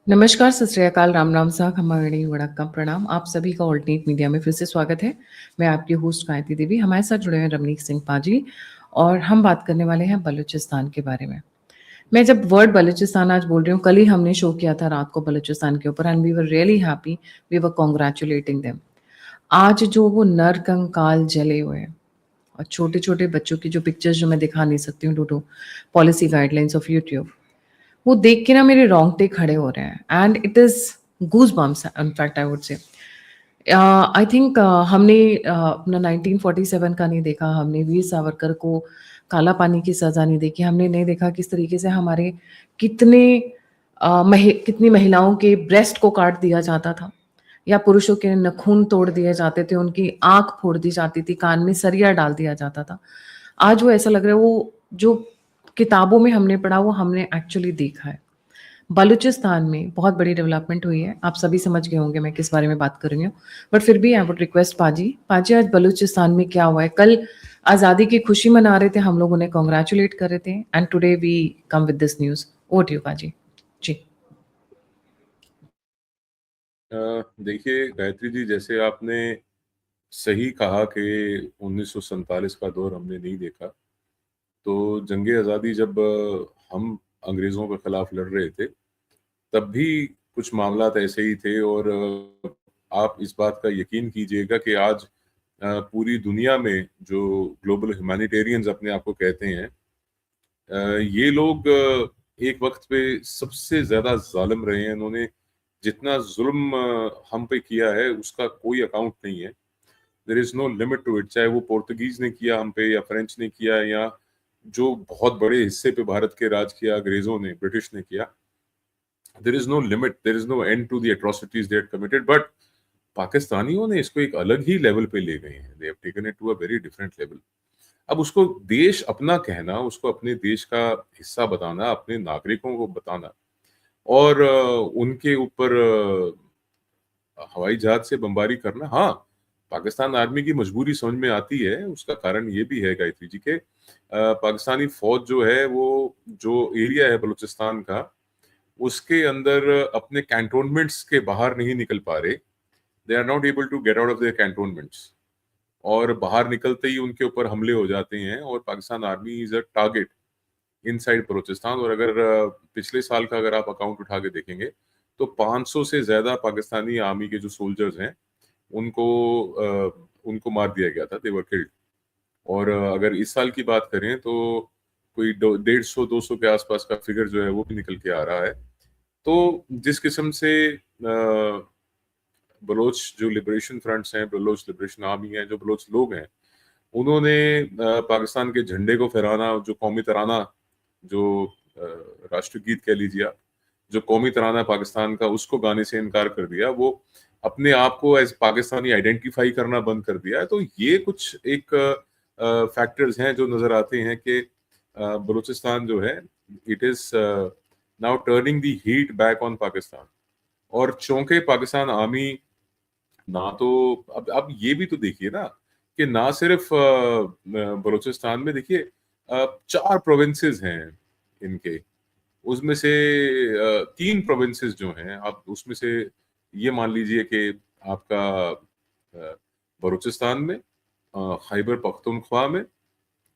नमस्कार, सत श्री अकाल, राम राम सा, खमा गणी वड़क्कम प्रणाम। आप सभी का ऑल्टरनेट मीडिया में फिर से स्वागत है। मैं आपकी होस्ट गायत्री देवी, हमारे साथ जुड़े हैं रमनीक सिंह पाजी और हम बात करने वाले हैं बलूचिस्तान के बारे में। मैं जब वर्ड बलूचिस्तान आज बोल रही हूँ, कल ही हमने शो किया था रात को बलूचिस्तान के ऊपर and we were really happy, we were congratulating them. आज जो वो नर कंकाल जले हुए हैं और छोटे-छोटे बच्चों की जो पिक्चर्स जो मैं दिखा नहीं सकती हूँ due to policy guidelines of YouTube, वो देख के ना मेरे रोंगटे खड़े हो रहे हैं and it is goosebumps in fact I would say. I think हमने अपना 1947 का नहीं देखा, हमने वीर सावरकर को काला पानी की सज़ा नहीं देखी, हमने नहीं देखा किस तरीके से हमारे कितने कितनी महिलाओं के ब्रेस्ट को काट दिया जाता था या पुरुषों के नखून तोड़ दिए जाते थे, उनकी आँख फोड़ दी जाती थी, कान में सरिया डाल दिया जाता था। आज वो ऐसा लग रहा है वो जो किताबों में हमने पढ़ा वो हमने एक्चुअली देखा है। बलूचिस्तान में बहुत बड़ी डेवलपमेंट हुई है, आप सभी समझ गए होंगे मैं किस बारे में बात कर रही हूँ। बट फिर भी आई वुड रिक्वेस्ट पाजी आज बलूचिस्तान में क्या हुआ है? कल आज़ादी की खुशी मना रहे थे, हम लोग उन्हें कांग्रेचुलेट कर रहे थे and today we come with this news. Over to you पाजी। जी। देखिए गायत्री जी, जैसे आपने सही कहा कि 1947 का दौर हमने नहीं देखा। तो जंगे आज़ादी जब हम अंग्रेज़ों के खिलाफ लड़ रहे थे, तब भी कुछ मामलात ऐसे ही थे। और आप इस बात का यकीन कीजिएगा कि आज पूरी दुनिया में जो ग्लोबल ह्यूमैनिटेरियंस अपने आप को कहते हैं, ये लोग एक वक्त पे सबसे ज़्यादा ज़ालिम रहे हैं। इन्होंने जितना जुल्म हम पे किया है उसका कोई अकाउंट नहीं है। There is no limit to it. चाहे वो पोर्तुगीज ने किया हम पे, या फ्रेंच ने किया, या जो बहुत बड़े हिस्से पे भारत के राज किया अंग्रेजों ने, ब्रिटिश ने किया। There is no limit, there is no end to the atrocities they had committed. But पाकिस्तानियों ने इसको एक अलग ही लेवल पे ले गए हैं। They have taken it to a very different level. अब उसको देश अपना कहना, उसको अपने देश का हिस्सा बताना, अपने नागरिकों को बताना, और उनके ऊपर हवाई जहाज से बमबारी करना, हाँ, पाकिस्तान आर्मी की मजबूरी समझ में आती है। उसका कारण ये भी है गायत्री जी के पाकिस्तानी फौज जो है वो जो एरिया है बलूचिस्तान का, उसके अंदर अपने कैंटोनमेंट्स के बाहर नहीं निकल पा रहे। They are not able to get out of their cantonments, और बाहर निकलते ही उनके ऊपर हमले हो जाते हैं। और Pakistan army is a target inside Balochistan. और अगर पिछले साल का अगर आप अकाउंट उठा के देखेंगे, तो 500 से ज्यादा पाकिस्तानी आर्मी के जो सोल्जर्स हैं उनको उनको मार दिया गया था। दे वर किल्ड। और अगर इस साल की बात करें तो कोई 150-200 के आसपास का फिगर जो है वो भी निकल के आ रहा है। तो जिस किस्म से बलोच जो लिबरेशन फ्रंट्स हैं, बलोच लिबरेशन आर्मी है, जो बलोच लोग हैं, उन्होंने पाकिस्तान के झंडे को फहराना, जो कौमी तराना, जो राष्ट्रगीत कह लीजिए आप, जो कौमी तराना पाकिस्तान का, उसको गाने से इनकार कर दिया। वो अपने आप को एज पाकिस्तानी आइडेंटिफाई करना बंद कर दिया है। तो ये कुछ एक फैक्टर्स हैं जो नजर आते हैं कि बलूचिस्तान जो है, it is now turning the heat back on Pakistan. और चूंकि पाकिस्तान आर्मी ना, तो अब ये भी तो देखिए ना कि ना सिर्फ बलूचिस्तान में, देखिए 4 प्रोविंसेस हैं इनके। उसमें से 3 प्रोविंसेस जो हैं, आप उसमें से ये मान लीजिए कि आपका बलूचिस्तान में, खैबर पख्तूनख्वा में,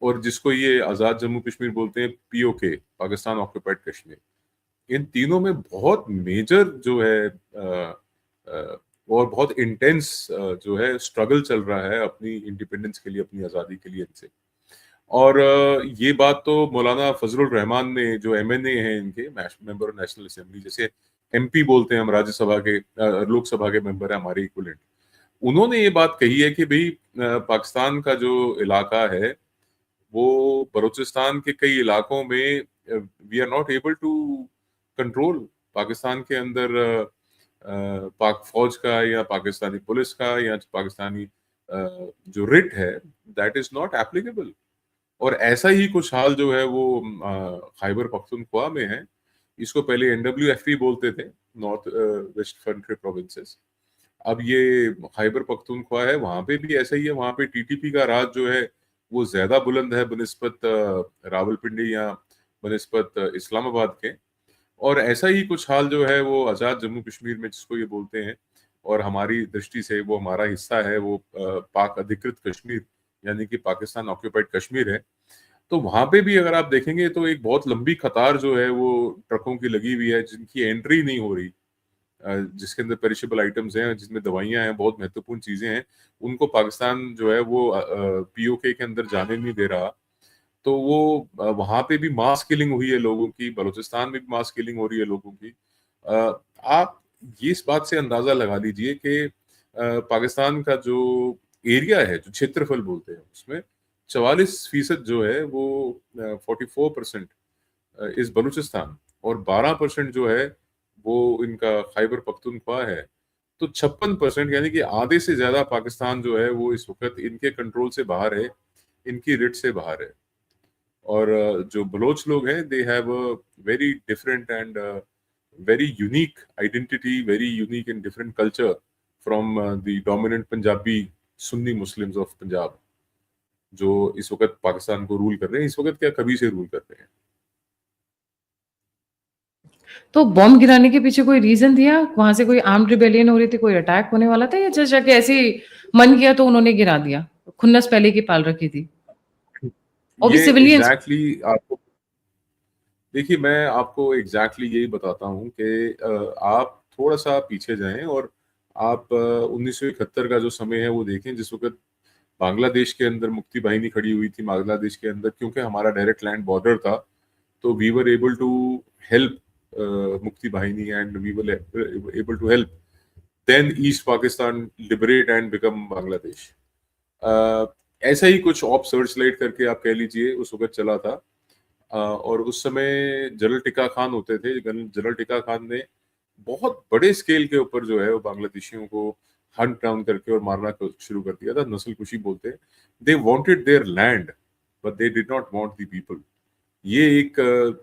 और जिसको ये आज़ाद जम्मू कश्मीर बोलते हैं, पीओके, पाकिस्तान ऑक्यूपाइड कश्मीर। इन तीनों में बहुत मेजर जो है और बहुत इंटेंस जो है स्ट्रगल चल रहा है अपनी इंडिपेंडेंस के लिए, अपनी आज़ादी के लिए इनसे। और ये बात तो मौलाना फजलुर रहमान ने, जो एमएनए हैं इनके, मेंबर ऑफ नेशनल असेंबली, जैसे एमपी बोलते हैं हम, राज्यसभा के लोकसभा के मेंबर है हमारे इक्विवेलेंट, उन्होंने ये बात कही है कि भाई पाकिस्तान का जो इलाका है वो बलूचिस्तान के कई इलाकों में we are not able to control. Pakistan के अंदर पाक फौज का या पाकिस्तानी पुलिस का या पाकिस्तानी जो रिट है, दैट इज नॉट एप्लीकेबल। और ऐसा ही कुछ हाल जो है वो खैबर पख्तूनख्वा में है। इसको पहले एनडब्ल्यूएफपी बोलते थे, नॉर्थ वेस्ट फ्रंटियर प्रोविंसेस। अब ये खैबर पख्तूनख्वा है, वहां पे भी ऐसा ही है। वहां पे टीटीपी का राज जो है वो ज्यादा बुलंद है बनिस्बत रावलपिंडी या बनिस्बत इस्लामाबाद के। और ऐसा ही कुछ हाल जो है वो आज़ाद जम्मू कश्मीर में जिसको ये बोलते हैं, और हमारी दृष्टि से वो हमारा हिस्सा है, वो पाक अधिकृत कश्मीर यानी कि पाकिस्तान ऑक्यूपाइड कश्मीर है। तो वहां पे भी अगर आप देखेंगे तो एक बहुत लंबी कतार जो है वो ट्रकों की लगी हुई है जिनकी एंट्री नहीं हो रही, जिसके अंदर पेरिशेबल आइटम्स हैं, जिसमें दवाइयां हैं, बहुत महत्वपूर्ण चीजें हैं, उनको पाकिस्तान जो है वो पीओके के अंदर जाने नहीं दे रहा। तो वो वहां पे भी मास किलिंग हुई है लोगों की, बलूचिस्तान में भी मास किलिंग हो रही है लोगों की। आप ये इस बात से अंदाजा लगा लीजिए कि पाकिस्तान का जो एरिया है, जो क्षेत्रफल बोलते हैं, उसमें 44% जो है वो 44% इस बलूचिस्तान, और 12% जो है वो इनका खैबर पख्तूनख्वा है। तो 56% यानी कि आधे से ज्यादा पाकिस्तान जो है वो इस वक्त इनके कंट्रोल से बाहर है, इनकी रिट से बाहर है। और जो बलोच लोग हैं, they have a very different and very unique identity, very unique and different culture from the dominant Punjabi Sunni Muslims of Punjab, जो इस वक्त पाकिस्तान को रूल कर रहे हैं, इस वक्त क्या कभी से रूल कर रहे हैं। तो बॉम्ब गिराने के पीछे कोई रीजन दिया? वहां से कोई आर्म्ड रिबेलियन हो रही थी, कोई अटैक होने वाला था, या जस्ट जाके ऐसे ही मन किया तो उन्होंने गिरा दिया? खुन्नस पहले की पाल रखी थी। और भी ये सिविलियंस। एग्जैक्टली आपको, देखिए मैं आपको एग्जैक्टली यही बताता हूँ कि आप थोड़ा सा पीछे जाएं और आप 1971 का जो समय है वो देखें, जिस वक्त बांग्लादेश के अंदर मुक्ति बाहिनी खड़ी हुई थी बांग्लादेश के अंदर, क्योंकि हमारा डायरेक्ट लैंड बॉर्डर था, तो we were able to help Mukti Bahini, and we were able to help then East Pakistan liberate and become Bangladesh. ऐसा ही कुछ ऑप सर्च लाइट करके आप कह लीजिए उस वक्त चला था। और उस समय जनरल टिक्का खान होते थे। जनरल टिक्का खान ने बहुत बड़े स्केल के ऊपर जो है वो बांग्लादेशियों को हंट डाउन करके और मारना शुरू कर दिया था। नस्ल कुशी बोलते हैं। They wanted their land but they did not want the people. ये एक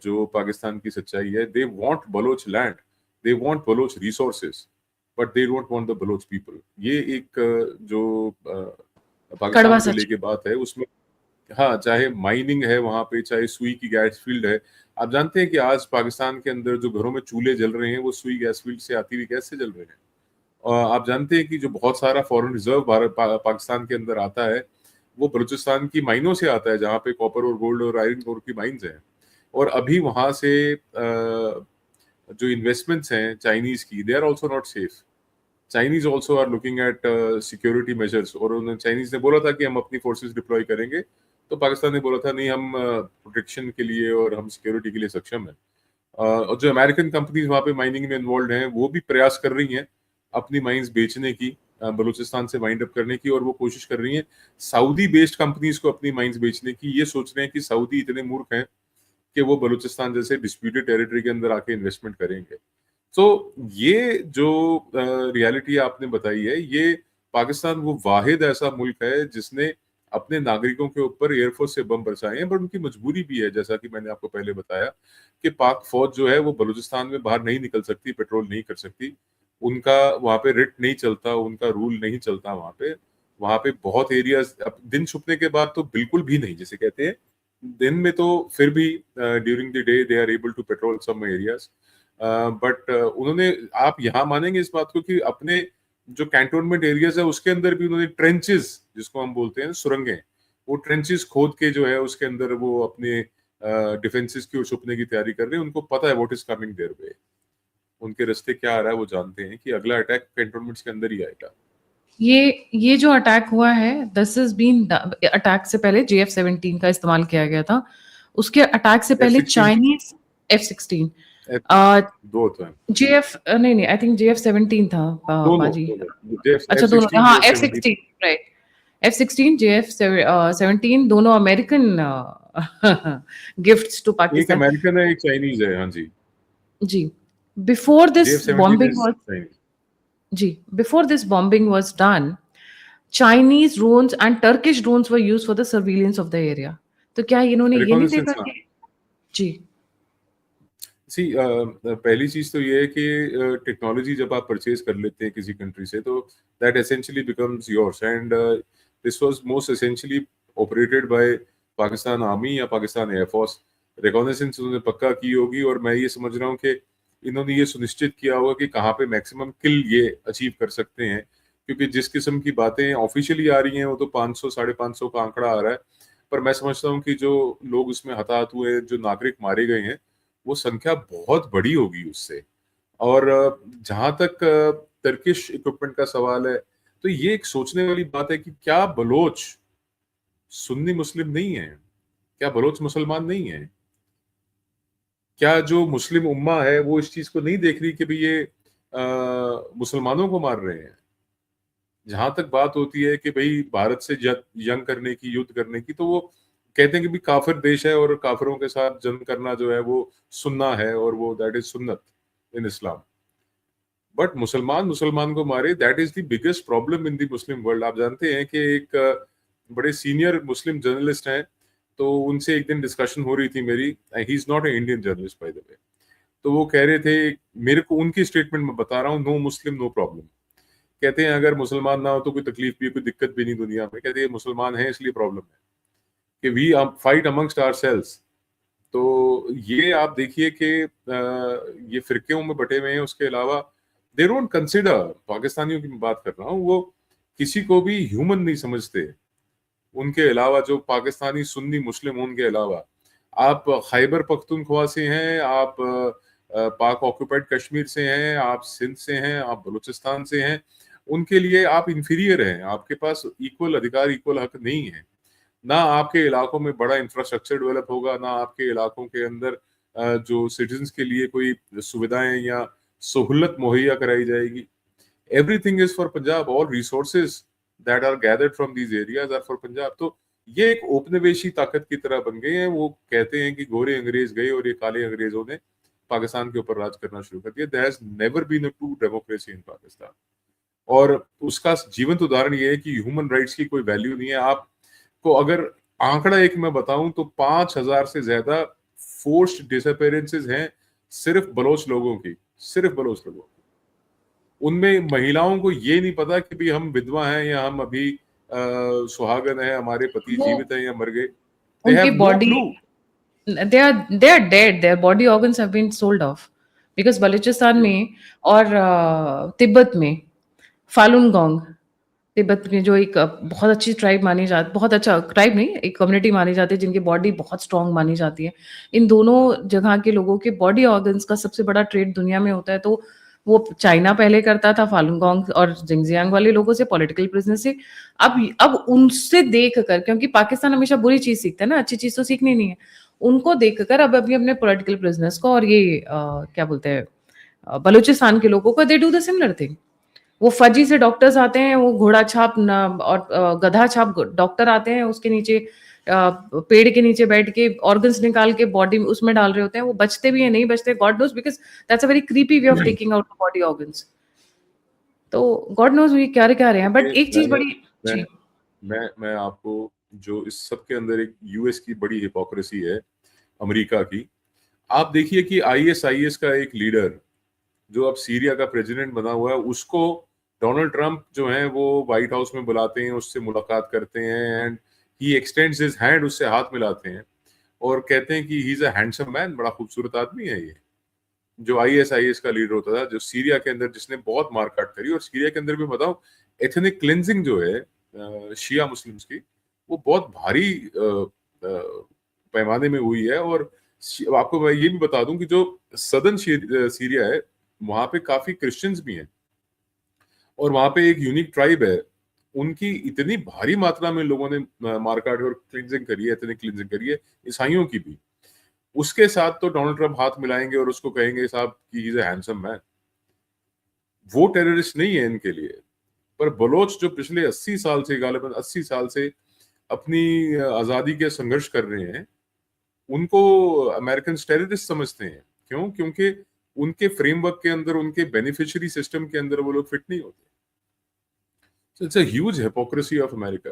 जो पाकिस्तान की सच्चाई है। They want Baloch land, they want Baloch resources, but they don't want the Baloch people. ये एक जो कड़वा पाकिस्तान को सच। लेके बात है उसमें, हाँ, चाहे माइनिंग है वहां पे, चाहे सुई की गैस फील्ड है। आप जानते हैं कि आज पाकिस्तान के अंदर जो घरों में चूल्हे जल रहे हैं वो सुई गैस फील्ड से आती हुई गैस से जल रहे हैं। और आप जानते हैं कि जो बहुत सारा फॉरेन रिजर्व पाकिस्तान के अंदर आता है वो बलूचिस्तान की माइनों से आता है, जहाँ पे कॉपर और गोल्ड और आयरन ओर की माइंस हैं। और अभी वहां से जो इन्वेस्टमेंट्स हैं चाइनीज की, they are also not safe. Chinese also are looking at security measures, और उन्होंने चाइनीज ने बोला था कि हम अपनी फोर्सेस डिप्लॉय करेंगे, तो पाकिस्तान ने बोला था नहीं, हम प्रोटेक्शन के लिए और हम सिक्योरिटी के लिए सक्षम है। और जो अमेरिकन कंपनीज वहाँ पे माइनिंग में इन्वॉल्व हैं वो भी प्रयास कर रही हैं अपनी माइंस बेचने की, बलूचिस्तान से वाइंड अप करने की, और वो कोशिश कर रही हैं सऊदी बेस्ड कंपनीज को अपनी माइंस बेचने की। ये सोच रहे हैं कि सऊदी इतने मूर्ख हैं कि वो बलूचिस्तान जैसे डिस्प्यूटेड टेरिटरी के अंदर आके इन्वेस्टमेंट करेंगे। तो ये जो रियलिटी आपने बताई है, ये पाकिस्तान वो वाहिद ऐसा मुल्क है जिसने अपने नागरिकों के ऊपर एयरफोर्स से बम बरसाए हैं, बट उनकी मजबूरी भी है, जैसा कि मैंने आपको पहले बताया कि पाक फौज जो है वो बलूचिस्तान में बाहर नहीं निकल सकती, पेट्रोल नहीं कर सकती, उनका वहां पे रिट नहीं चलता, उनका रूल नहीं चलता वहां पे बहुत एरियाज, अब दिन छुपने के बाद तो बिल्कुल भी नहीं, जैसे कहते हैं, दिन में तो फिर भी during the day they are able to patrol some areas. But उन्होंने, आप यहाँ मानेंगे इस बात को कि अपने जो कैंटोनमेंट एरियाज है उसके अंदर भी उन्होंने ट्रेंचेस, जिसको हम बोलते हैं सुरंगें, वो ट्रेंचेस खोद के जो है उसके अंदर वो अपने डिफेंसेस की ओर छुपने की तैयारी कर रहे हैं। उनको पता है what is coming their way, उनके रास्ते क्या आ रहा है, वो जानते हैं कि अगला अटैक कैंटोनमेंट्स के अंदर ही आएगा। ये जो अटैक हुआ है, दिस इज बीन, अटैक से पहले JF-17 का इस्तेमाल किया गया था। उसके अटैक से पहले F-16, चाइनीज F-16, दो होता है, JF नहीं नहीं, आई थिंक JF-17 था दोनों पाजी। दोनों अच्छा दोनों, F-16 हाँ JF-17। F-16 right. F-16 JF-17 दोनों अमेरिकन गिफ्ट्स टू एक पाकिस्तान। अमेरिकन है, एक चाइनीज है, हाँ जी। जी, before this JF-17 bombing is was, Chinese. जी, before this bombing was done, Chinese drones and Turkish drones were used for the surveillance of the area. तो क्या इन्होंने ये नहीं देखा रिकॉग्निसेंस, हाँ। कि, जी, सी पहली चीज तो ये है कि टेक्नोलॉजी जब आप परचेज कर लेते हैं किसी कंट्री से, तो that essentially becomes yours, and this was most essentially operated by Pakistan army या पाकिस्तान एयरफोर्स। रिकॉग्निसेंस उन्होंने पक्का की होगी, और मैं ये समझ रहा हूँ कि इन्होंने ये सुनिश्चित किया होगा कि कहाँ पे मैक्सिमम किल ये अचीव कर सकते हैं, क्योंकि जिस किस्म की बातें ऑफिशियली आ रही हैं वो तो 500 550 का आंकड़ा आ रहा है, पर मैं समझता हूँ कि जो लोग उसमें हताहत हुए, जो नागरिक मारे गए हैं, वो संख्या बहुत बड़ी होगी उससे। और जहां तक टर्किश इक्विपमेंट का सवाल है, तो ये एक सोचने वाली बात है कि क्या बलोच सुन्नी मुस्लिम नहीं है? क्या बलोच मुसलमान नहीं है? क्या जो मुस्लिम उम्मा है वो इस चीज को नहीं देख रही कि भाई ये मुसलमानों को मार रहे हैं? जहां तक बात होती है कि भाई भारत से जंग करने की, युद्ध करने की, तो वो कहते हैं कि भाई काफिर देश है और काफिरों के साथ जंग करना जो है वो सुन्ना है, और वो दैट इज सुन्नत इन इस्लाम। बट मुसलमान मुसलमान को मारे, that is the biggest problem in the Muslim world. आप जानते हैं कि एक बड़े सीनियर मुस्लिम जर्नलिस्ट हैं, तो उनसे एक दिन डिस्कशन हो रही थी मेरी। He is not a Indian journalist by the way. तो वो कह रहे थे, मेरे को उनकी स्टेटमेंट में बता रहा हूँ, नो मुस्लिम नो प्रॉब्लम। कहते हैं अगर मुसलमान ना हो तो कोई तकलीफ भी, कोई दिक्कत भी नहीं दुनिया में। कहते हैं मुसलमान है इसलिए प्रॉब्लम है, कि we fight amongst our selves. तो ये आप देखिए कि ये फिरकों में बटे हुए हैं। उसके अलावा दे डोंट कंसिडर, पाकिस्तानियों की मैं बात कर रहा हूँ, वो किसी को भी ह्यूमन नहीं समझते। उनके अलावा जो पाकिस्तानी सुन्नी मुस्लिम, उनके अलावा आप खैबर पख्तूनख्वा से हैं, आप पाक ऑक्यूपाइड कश्मीर से हैं, आप सिंध से हैं, आप बलूचिस्तान से हैं, उनके लिए आप इंफीरियर हैं। आपके पास इक्वल अधिकार, इक्वल हक नहीं है। ना आपके इलाकों में बड़ा इंफ्रास्ट्रक्चर डेवलप होगा, ना आपके इलाकों के अंदर जो सिटीजन्स के लिए कोई सुविधाएं या सहूलत मुहैया कराई जाएगी। Everything is for Punjab, all resources that are gathered from these areas are for Punjab. तो ये एक औपनिवेशी ताकत की तरह बन गए हैं। वो कहते हैं कि गोरे अंग्रेज गए और ये काले अंग्रेजों ने पाकिस्तान के ऊपर राज करना शुरू कर दिया। There has never been a true democracy in Pakistan. और उसका जीवंत उदाहरण ये है कि ह्यूमन राइट्स की कोई वैल्यू नहीं है। आपको अगर आंकड़ा एक मैं बताऊं तो 5,000 से ज्यादा फोर्स्ड डिसअपेरेंसेस हैं सिर्फ बलोच लोगों की, सिर्फ बलोच लोगों की। उनमें महिलाओं को ये नहीं पता कि भी हम विधवा हैं या हम अभी सुहागन है, हमारे पति वो जीवित हैं या मर गए। दे उनकी have no body, clue. they are dead, their body organs have been sold off because Balochistan में और तिब्बत में फालुन गोंग, तिब्बत में जो एक बहुत अच्छी ट्राइब मानी जाती, बहुत अच्छा ट्राइब नहीं, एक कम्युनिटी मानी जाती है जिनकी बॉडी बहुत स्ट्रांग मानी जाती है। इन दोनों जगह के लोगों के बॉडी ऑर्गन्स का सबसे बड़ा ट्रेड दुनिया में होता है। तो वो चाइना पहले करता था फालुन गोंग और जिंगजियांग वाले लोगों से, पॉलिटिकल प्रिजनर से। अब उनसे देख कर, क्योंकि पाकिस्तान हमेशा बुरी चीज सीखता है ना, अच्छी चीज तो सीखनी नहीं है। उनको देख कर अब अभी अपने पॉलिटिकल प्रिजनर्स को और ये क्या बोलते हैं बलूचिस्तान के लोगों को, they do the similar thing. वो फजी से डॉक्टर्स आते हैं, वो घोड़ा छाप और गधा छाप डॉक्टर आते हैं, उसके नीचे पेड़ के नीचे बैठ के ऑर्गन्स निकाल के बॉडी में उसमें डाल रहे होते हैं। वो बचते भी है नहीं बचते, God knows, because that's a very creepy way of taking out body organs. तो गॉड नोज ये क्या क्या रहे हैं, बट एक चीज मैंने बड़ी। मैं जी। मैं आपको, जो इस सब के अंदर एक यूएस की बड़ी हिपोक्रेसी है, अमेरिका की। आप देखिए कि आईएसआईएस का एक लीडर जो अब सीरिया का प्रेसिडेंट बना हुआ है, उसको डोनाल्ड ट्रंप जो है वो व्हाइट हाउस में बुलाते हैं, उससे मुलाकात करते हैं, and he x tends his hand, उससे हाथ मिलाते हैं और कहते हैं कि he is a handsome man, बड़ा खूबसूरत आदमी है ये। जो आईएसआईएस का लीडर होता था, जो सीरिया के अंदर जिसने बहुत मारकाट करी, और सीरिया के अंदर भी बताऊं, एथनिक क्लिनजिंग जो है शिया मुस्लिम्स की, वो बहुत भारी पैमाने में हुई है। और आपको मैं ये भी बता दूं कि जो सदर्न सीरिया है, वहां पे काफी क्रिश्चियंस भी हैं, और वहां पे एक यूनिक ट्राइब है। उनकी इतनी भारी मात्रा में लोगों ने मारकाट और क्लिनजिंग करी है, एथनिक क्लिनजिंग करी है, ईसाइयों की भी। उसके साथ तो डोनाल्ड ट्रंप हाथ मिलाएंगे और उसको कहेंगे साहब कि he is a handsome man. वो टेररिस्ट नहीं है इनके लिए। पर बलोच जो पिछले 80 साल से, गालिबन 80 साल से अपनी आजादी के संघर्ष कर रहे हैं, उनको अमेरिकन टेररिस्ट समझते हैं। क्यों? क्योंकि उनके फ्रेमवर्क के अंदर, उनके बेनिफिशियरी सिस्टम के अंदर वो लोग फिट नहीं होते। It's a huge hypocrisy of America.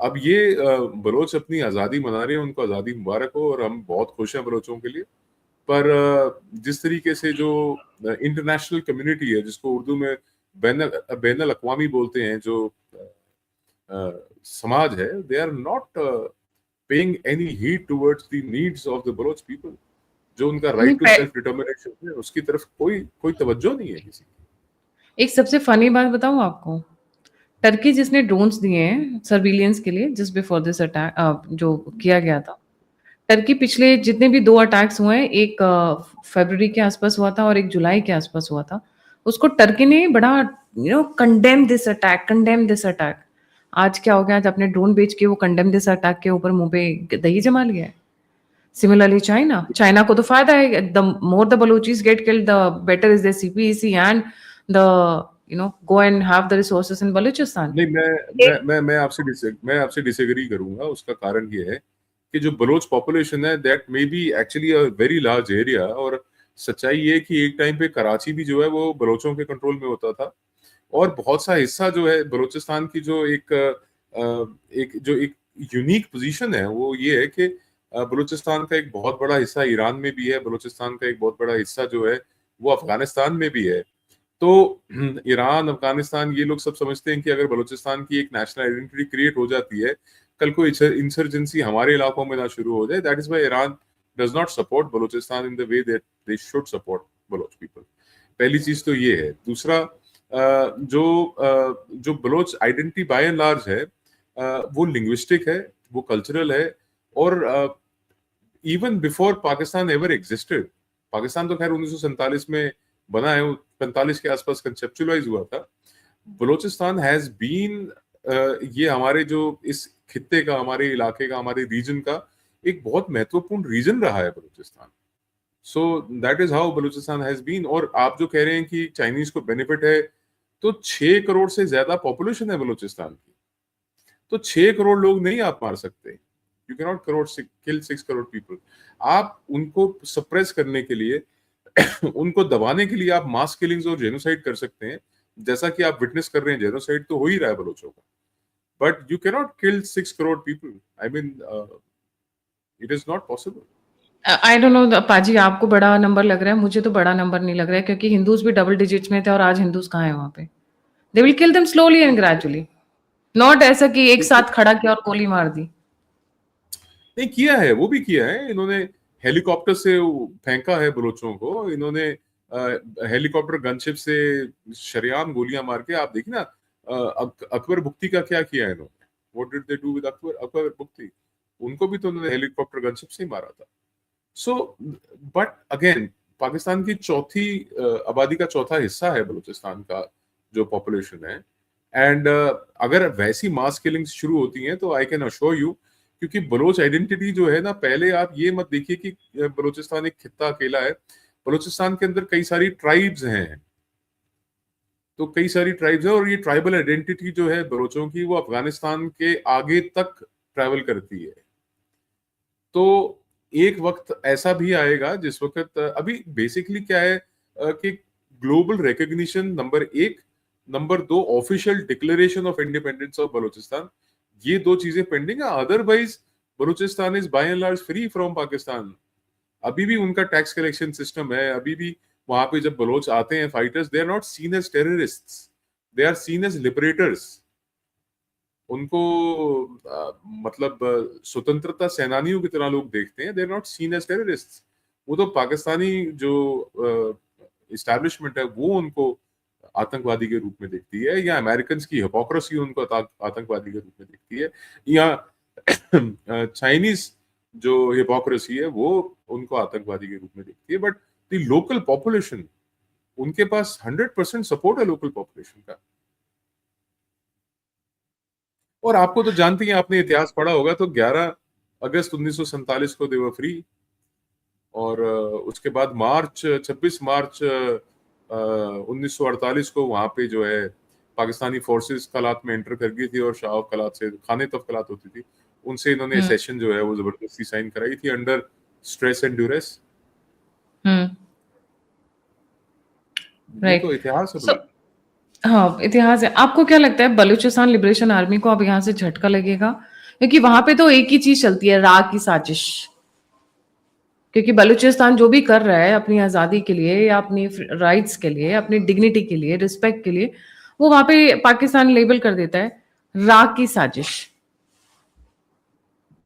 अब ये बलोच अपनी आजादी मना रहे हैं, उनको आजादी मुबारक हो, और हम बहुत खुश हैं बलोचों के लिए। पर जिस तरीके से जो इंटरनेशनल कम्युनिटी है, जिसको उर्दू में बैन अल अक़वामी बोलते हैं, जो समाज है, they are not paying any heed towards the needs of the Baloch people. जो उनका नहीं, right to self determination है उसकी तरफ कोई तवज्जो नहीं है किसी की। एक सबसे फनी बात बताऊं आपको, टर्की जिसने ड्रोन्स दिए हैं सर्विलियंस के लिए जस्ट बिफोर दिस अटैक जो किया गया था, टर्की पिछले जितने भी 2 अटैक्स हुए हैं, एक फरवरी के आसपास हुआ था और एक जुलाई के आसपास हुआ था, उसको टर्की ने बड़ा कंडेम दिस अटैक। आज क्या हो गया, आज अपने ड्रोन बेच के वो कंडेम दिस अटैक के ऊपर मुंह पे दही जमा लिया है। सिमिलरली चाइना को तो फायदा है, the more the Baluchis get killed the better is the CPEC and the go and have the resources in Balochistan. नहीं, मैं आपसे डिसएग्री करूंगा। उसका कारण ये है कि जो बलोच पॉपुलेशन है that may be actually a very large area, और सच्चाई ये कि एक टाइम पे कराची भी जो है वो बलोचों के कंट्रोल में होता था, और बहुत सा हिस्सा जो है बलोचिस्तान की जो एक यूनिक पोजीशन है वो ये है कि बलूचिस्तान का एक बहुत बड़ा हिस्सा ईरान में भी है, बलूचिस्तान का एक बहुत बड़ा हिस्सा जो है वो अफगानिस्तान में भी है। तो ईरान, अफगानिस्तान, ये लोग सब समझते हैं कि अगर बलूचिस्तान की एक नेशनल आइडेंटिटी क्रिएट हो जाती है, कल को इंसर्जेंसी हमारे इलाकों में ना शुरू हो जाए। That is why Iran does not support Balochistan in the way that they should support Baloch people. पहली चीज तो ये है। दूसरा, जो Baloch identity by and large है वो लिंग्विस्टिक है, वो कल्चरल है, और even before Pakistan ever existed, Pakistan तो खैर 1947 में बना है, 45 के आसपास कंसेप्चुअलाइज हुआ था। बलूचिस्तान हैज बीन ये हमारे जो इस खित्ते का, हमारे इलाके का, हमारे रीजन का एक बहुत महत्वपूर्ण रीजन रहा है Balochistan. So that is how Balochistan has been. और आप जो कह रहे हैं कि चाइनीज को बेनिफिट है, तो 6 करोड़ से ज्यादा पॉपुलेशन है बलूचिस्तान की, तो 6 करोड़ लोग नहीं आप मार सकते। You can not kill 6 crore people. आप उनको सप्रेस करने के लिए उनको दबाने के लिए आप मास किलिंग्स और जेनोसाइड कर सकते हैं, जैसा कि आप विटनेस कर रहे हैं। जेनोसाइड तो हो ही रहा है बलोचों का, but you can not kill 6 crore people. I mean it is not possible. I don't know पाजी, आपको बड़ा नंबर लग रहा है, मुझे तो बड़ा नंबर नहीं लग रहा है, क्योंकि हिंदूज भी डबल डिजिट्स में थे और आज हिंदूज कहाँ है वहां पे। They will kill them slowly and gradually, not ऐसा कि एक साथ खड़ा किया और गोली मार दी। नहीं, किया है, वो भी किया है इन्होंने। हेलीकॉप्टर से फेंका है बलोचों को इन्होंने, हेलीकॉप्टर गनशिप से शरेआम गोलियां मार के। आप देखिए ना, अकबर बुख्ती का क्या किया है इन्होंने। What did they do with Akbar Bugti? उनको भी तो उन्होंने हेलीकॉप्टर गनशिप से ही मारा था। सो बट अगेन, पाकिस्तान की चौथी आबादी का चौथा हिस्सा है बलूचिस्तान का जो पॉपुलेशन है, एंड अगर वैसी मास किलिंग्स शुरू होती हैं तो आई कैन अश्योर यू, क्योंकि बलोच आइडेंटिटी जो है ना, पहले आप ये मत देखिए कि बलूचिस्तान एक खित्ता अकेला है। बलूचिस्तान के अंदर कई सारी ट्राइब्स हैं, तो कई सारी ट्राइब्स है, और ये ट्राइबल आइडेंटिटी जो है बलोचों की, वो अफगानिस्तान के आगे तक ट्रैवल करती है। तो एक वक्त ऐसा भी आएगा जिस वक्त, अभी बेसिकली क्या है कि global recognition number 1, number 2 official declaration of independence of Balochistan, ये 2 चीजें पेंडिंग है। Otherwise Balochistan is by and large free from Pakistan. अभी भी उनका टैक्स कलेक्शन सिस्टम है, अभी भी वहां पे जब बलोच आते हैं fighters, they are not seen as terrorists, they are seen as liberators. उनको मतलब स्वतंत्रता सेनानियों की तरह लोग देखते हैं। They are not seen as terrorists. वो तो पाकिस्तानी जो इस्टेब्लिशमेंट है वो उनको आतंकवादी के रूप में देखती है, या अमेरिकन की हिपोक्रेसी उनको आतंकवादी के रूप में देखती है, या चाइनीज जो हिपोक्रेसी है वो उनको आतंकवादी के रूप में देखती है। बट द लोकल पॉपुलेशन, उनके पास 100% सपोर्ट है लोकल पॉपुलेशन का। और आपको तो जानते हैं, आपने इतिहास पढ़ा होगा, तो 11 अगस्त 1947 को दे वर फ्री, और उसके बाद 26 मार्च 1948 को वहां पे जो है पाकिस्तानी फोर्सेस कलात में एंटर कर गई थी, और शाह कलात से खाने तफ कलात होती थी, उनसे इन्होंने सेशन जो है वो जबरदस्ती साइन कराई थी अंडर स्ट्रेस एंड ड्यूरेस। ये तो इतिहास है। हाँ, इतिहास है। आपको क्या लगता है बलूचिस्तान लिबरेशन आर्मी को अब यहाँ से झटका लगेगा? क्योंकि वहां पे तो एक ही चीज चलती है, रा की साजिश। क्योंकि बलूचिस्तान जो भी कर रहा है अपनी आजादी के लिए, या अपनी राइट्स के लिए, अपनी डिग्निटी के लिए, रिस्पेक्ट के लिए, वो वहां पे पाकिस्तान लेबल कर देता है रा की साजिश।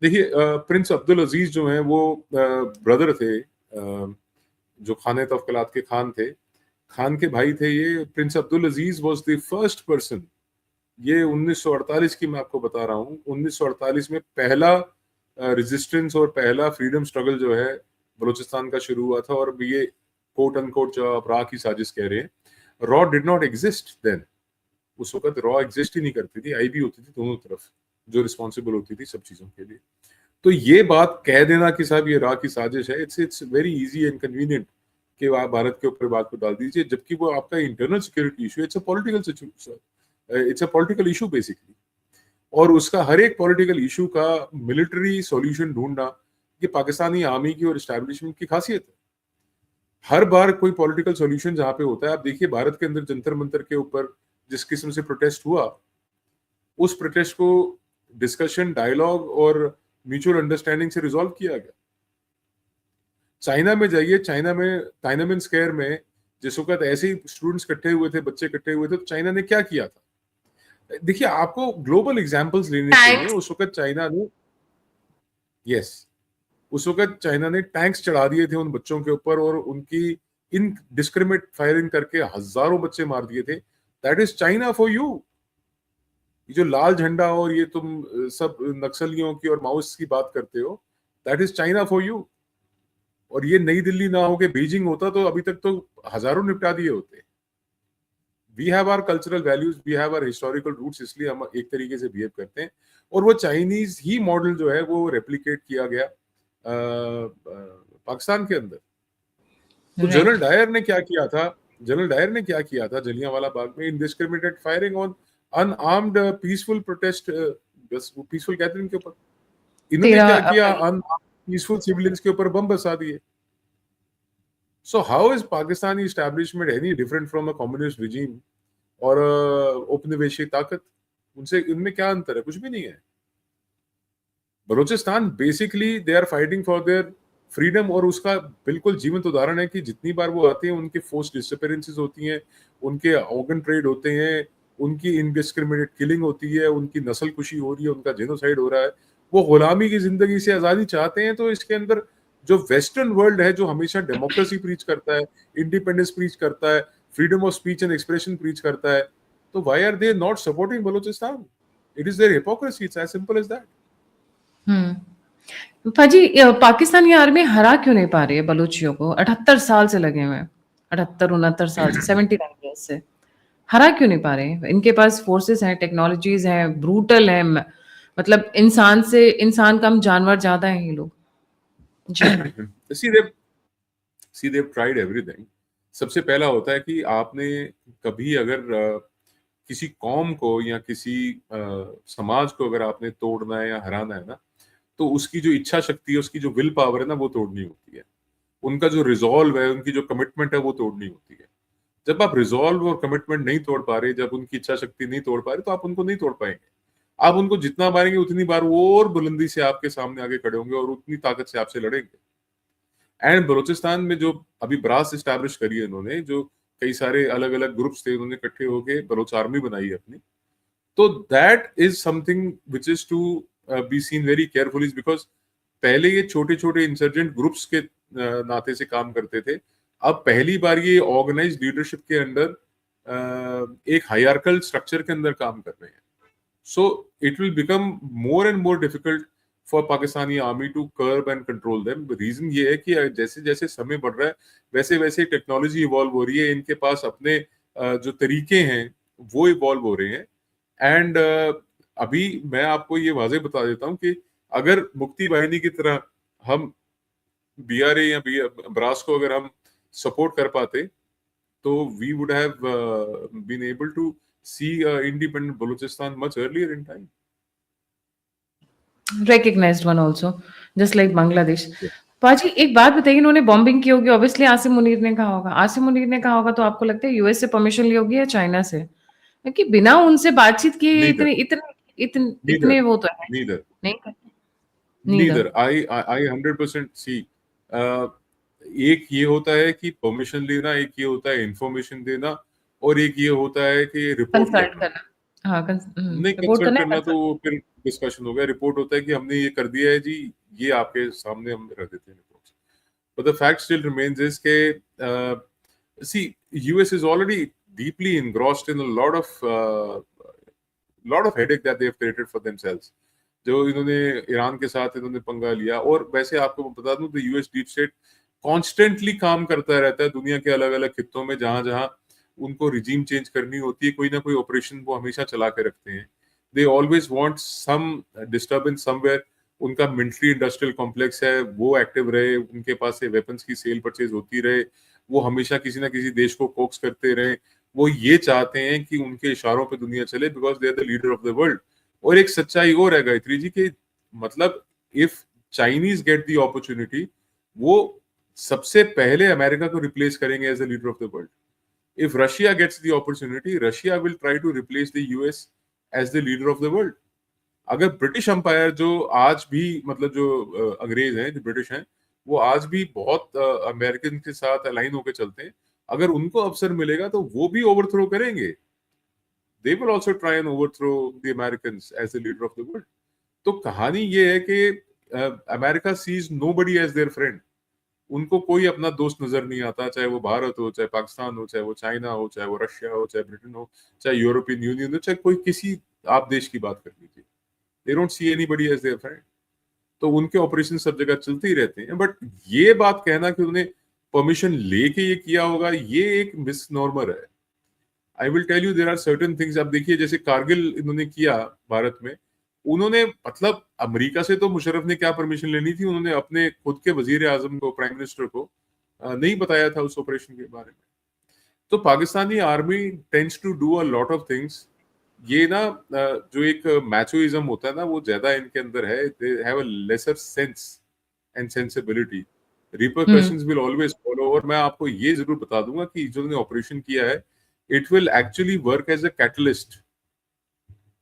देखिए प्रिंस अब्दुल अजीज जो हैं वो ब्रदर थे, जो खाने तवक्कलात के खान थे, खान के भाई थे ये। Prince Abdul Aziz was the first person, ये 1948 की मैं आपको बता रहा हूँ, 1948 में पहला रेजिस्टेंस और पहला फ्रीडम स्ट्रगल जो है बलूचिस्तान का शुरू हुआ था। और ये कोट अनकोट जो आप रॉ की साजिश कह रहे हैं, रॉ डिड नॉट एग्जिस्ट देन। उस वक्त रॉ एग्जिस्ट ही नहीं करती थी, आईबी होती थी दोनों तरफ जो रिस्पॉन्सिबल होती थी सब चीजों के लिए। तो ये बात कह देना कि साहब ये रॉ की साजिश है, it's very easy and convenient कि आप भारत के ऊपर बात को डाल दीजिए, जबकि वो आपका internal security issue, it's a political situation, it's a political issue basically. और उसका हर एक पॉलिटिकल इशू का मिलिट्री सॉल्यूशन ढूंढना ये पाकिस्तानी आर्मी की और एस्टैब्लिशमेंट की खासियत है। हर बार कोई पॉलिटिकल सॉल्यूशन जहां पे होता है, आप देखिए भारत के अंदर जंतर मंतर के ऊपर जिस किस्म से प्रोटेस्ट हुआ, उस प्रोटेस्ट को डिस्कशन, डायलॉग और म्यूचुअल अंडरस्टैंडिंग से रिजॉल्व किया गया। चाइना में जाइए, चाइना में टाइनामेन स्क्वायर में जिस वक्त ऐसे ही स्टूडेंट्स इकट्ठे हुए थे, बच्चे इकट्ठे हुए थे, तो चाइना ने क्या किया था? देखिए आपको ग्लोबल एग्जांपल्स लेने चाहिए। थैंक्स। उस वक्त चाइना ने, यस, उस वक्त चाइना ने टैंक्स चढ़ा दिए थे उन बच्चों के ऊपर और उनकी इनडिस्क्रिमिनेट फायरिंग करके हजारों बच्चे मार दिए थे। That is China for you. ये जो लाल झंडा और ये तुम सब नक्सलियों की और माओइस्ट की बात करते हो, that is China for you. और ये नई दिल्ली ना हो के बीजिंग होता तो अभी तक तो हजारों निपटा दिए होते। We have our cultural values, we have our historical roots, इसलिए हम एक तरीके से बिहेव करते हैं। और वो चाइनीज ही मॉडल जो है वो रेप्लिकेट किया गया पाकिस्तान के अंदर। तो जनरल राइट। डायर ने क्या किया था? जनरल डायर ने क्या किया था जलियांवाला बाग में? Indiscriminated firing on unarmed peaceful protest, peaceful gathering के ऊपर। इन्होंने 13 क्या किया? अप्रैल अनआर्म्ड पीसफुल सिविलियंस के ऊपर बम बरसा दिए। So how is Pakistani establishment any different from a communist regime और औपनिवेशिक ताकत? उनसे इनमें क्या अंतर है? कुछ भी नहीं है। Balochistan basically they are fighting for their freedom, और उसका बिल्कुल जीवंत उदाहरण है कि जितनी बार वो आते हैं उनके फोर्स डिसअपीयरेंसेस होती हैं, उनके ऑर्गन ट्रेड होते हैं, उनकी इनडिस्क्रिमिनेट किलिंग होती है, उनकी नस्ल कुशी हो रही है, उनका जेनोसाइड हो रहा है। वो गुलामी की जिंदगी से आजादी चाहते हैं। तो इसके अंदर जो वेस्टर्न वर्ल्ड है, जो हमेशा डेमोक्रेसी प्रीच करता है, इंडिपेंडेंस प्रीच करता है, freedom of speech and expression preach करता है, तो why are they not supporting Balochistan? It is their hypocrisy, it's as simple as that. पाजी, पाकिस्तानी आर्मी हरा क्यों नहीं पा रही है बलूचियों को? 78 साल से लगे हुए हैं, 78-69 साल से, 79 years से हरा क्यों नहीं पा रहे हैं? इनके पास फोर्सेस हैं, टेक्नोलॉजीज हैं, ब्रूटल है, मतलब इंसान से इंसान कम, जानवर ज्यादा हैं ये लोग। जी। See, they've tried everything. सबसे पहला होता है कि आपने कभी अगर किसी कौम को या किसी समाज को अगर आपने तोड़ना है या हराना है ना, तो उसकी जो इच्छा शक्ति है, उसकी जो विल पावर है ना, वो तोड़नी होती है। उनका जो रिजॉल्व है, उनकी जो कमिटमेंट है, वो तोड़नी होती है। जब आप रिजॉल्व और कमिटमेंट नहीं तोड़ पा रहे, जब उनकी इच्छा शक्ति नहीं तोड़ पा रहे, तो आप उनको नहीं तोड़ पाएंगे। आप उनको जितना मारेंगे उतनी बार वो और बुलंदी से आपके सामने आगे खड़े होंगे और उतनी ताकत से आपसे लड़ेंगे। एंड बलूचिस्तान में जो अभी ब्रास इस्टेब्लिश करी है इन्होंने, जो कई सारे अलग अलग ग्रुप्स थे, उन्होंने इकट्ठे होके बलोच आर्मी बनाई है अपनी। तो that is something which is to be seen very carefully, because पहले ये छोटे छोटे इंसर्जेंट ग्रुप्स के नाते से काम करते थे। अब पहली बार ये ऑर्गेनाइज लीडरशिप के अंदर एक हायरार्कल स्ट्रक्चर के अंदर काम कर रहे हैं। So it will become more and more difficult for Pakistani army to curb and control them. Reason ये है कि जैसे जैसे समय बढ़ रहा है, वैसे वैसे टेक्नोलॉजी इवॉल्व हो रही है, इनके पास अपने जो तरीके हैं वो इवॉल्व हो रहे हैं। एंड अभी मैं आपको ये वाजे बता देता हूँ कि अगर मुक्ति वाहिनी की तरह हम बीआरए या ब्रास को अगर हम सपोर्ट कर पाते, तो we would have been able to see independent Balochistan much earlier in time. recognized one also, just like Bangladesh. पाजी, एक बात बताइए, इन्होंने बॉम्बिंग की होगी, ऑब्वियसली आसिम मुनीर ने कहा होगा। आसिम मुनीर ने कहा होगा तो आपको लगता है यूएस से परमिशन ली होगी या चाइना से? क्योंकि बिना उनसे बातचीत किए नीदर इतने इतने इतने नीदर इतने वो तो है नीदर नहीं। नीदर। नीदर आई 100% सी। एक ये होता है कि परमिशन लेना, एक ये होता है इंफॉर्मेशन देना, और एक ये होता है कि रिपोर्ट कंसल्ट करना। करना। हाँ, नहीं, रिपोर्ट कंसल्ट करना है करना तो कंसल्ट। वो फिर डिस्कशन हो गया। रिपोर्ट होता है कि हमने ये कर दिया है जी, ये आपके सामने हम रख देते हैं reports. But the fact still remains is के सी US is already deeply engrossed in a lot of headache that they have created for themselves। जो इन्होंने ईरान के साथ इन्होंने पंगा लिया, और वैसे आपको बता दूं तो यूएस डीप स्टेट कॉन्स्टेंटली काम करता रहता है दुनिया के अलग अलग खित्तों में, जहां जहां उनको रिजीम चेंज करनी होती है, कोई ना कोई ऑपरेशन वो हमेशा चला के रखते हैं। They always want some disturbance somewhere. उनका मिलिट्री इंडस्ट्रियल कॉम्प्लेक्स है, वो एक्टिव रहे, उनके पास से वेपन्स की सेल परचेज होती रहे, वो हमेशा किसी ना किसी देश को कोक्स करते रहे। वो ये चाहते हैं कि उनके इशारों पे दुनिया चले, because they are the leader of the world. और एक सच्चाई और है गायत्री जी के, मतलब if Chinese get the opportunity, वो सबसे पहले अमेरिका को रिप्लेस करेंगे as the leader of the world. If Russia gets the opportunity, Russia will try to replace the US as the leader of the world. अगर British empire जो आज भी, मतलब जो अंग्रेज हैं, जो ब्रिटिश हैं, वो आज भी बहुत अमेरिकन के साथ अलाइन होकर चलते हैं, अगर उनको अवसर मिलेगा तो वो भी ओवरथ्रो करेंगे। they will also try and overthrow the Americans as the leader of the world। तो कहानी ये है कि America sees nobody as their friend। उनको कोई अपना दोस्त नजर नहीं आता, चाहे वो भारत हो, चाहे पाकिस्तान हो, चाहे वो चाइना हो, चाहे वो रशिया हो, चाहे ब्रिटेन हो, चाहे यूरोपियन यूनियन हो, चाहे कोई किसी आप देश की बात कर लीजिए। They don't see anybody as their friend. तो उनके ऑपरेशन सब जगह चलते ही रहते हैं। बट ये बात कहना कि उन्होंने परमिशन लेके ये किया होगा, ये एक मिसनॉर्मर है। I will tell you there are certain things. अब देखिए, जैसे कारगिल इन्होंने किया भारत में, उन्होंने, मतलब अमेरिका से तो मुशर्रफ ने क्या परमिशन लेनी थी, उन्होंने अपने खुद के वजीर आजम को, प्राइम मिनिस्टर को नहीं बताया था उस ऑपरेशन के बारे में। तो Pakistani army tends to do a lot of things. ये ना जो एक मैचोइज्म होता है ना, वो ज्यादा इनके अंदर है। They have a lesser sense and sensibility. Hmm. Repercussions will always follow. और मैं आपको ये जरूर बता दूंगा कि जो उन्होंने ऑपरेशन किया है, it will actually work as a catalyst